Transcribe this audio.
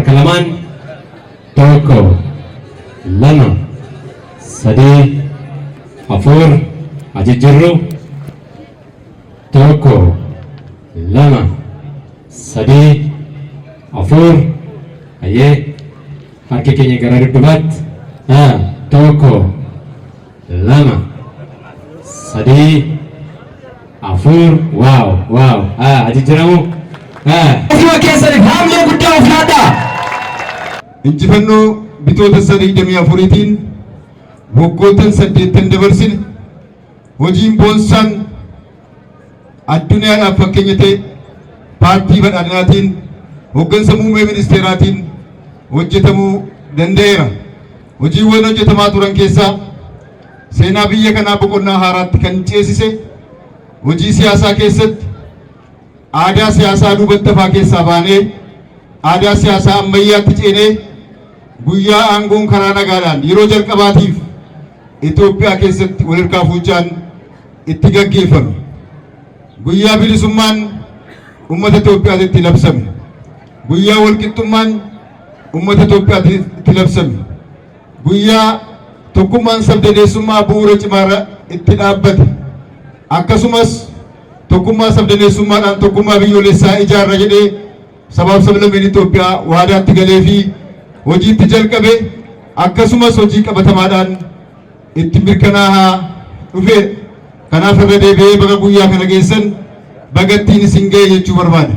harkalaman tokko lama sadii afur ajijjiirru tokko lama sadii afur ayyee harki keenya gara duddubaatti tokko lama sadii afur waaw ajijjiiramu keessaniif haamlee guddaa of laadhaa. Injifannoo bitoota 24tiin waggoottan 8 dabarsine hojiin boonsaan addunyaadhaaf fakkeenya ta'e paartii badhaadhinaatiin hooggansa muummee ministeeraatiin hojjetamuu danda'eera. Hojiiwwan hojjetamaa turan keessaa seenaa biyya kanaa boqonnaa haaraatti kan ceesise hojii siyaasaa keessatti aadaa siyaasaa duubatti hafaa keessaa baanee aadaa siyaasaa ammayyaatti ceenee guyyaa aangoon karaa nagaadhaan yeroo jalqabaatiif Itoophiyaa keessatti wal harkaa fuunchaan itti gaggeeffame. Guyyaa bilisummaan uummata Itoophiyaatti itti labsame. Guyyaa walqixxummaan uummata Itoophiyaatti itti labsame. Guyyaa tokkummaan sabdaneessummaa bu'uura cimaarra itti dhaabbate. Akkasumas tokkummaa sabdaneessummaadhaan tokkummaa biyyoolessaa ijaarra jedhee sabaaf sablammiin Itoophiyaa waadaatti galee fi hojiitti jalqabe akkasumas hojii qabatamaadhaan itti mirkanaa'aa dhufe. Kanaaf irra deebi'ee baga guyyaa kana geessan bagattiin isin ga'e jechuu barbaada.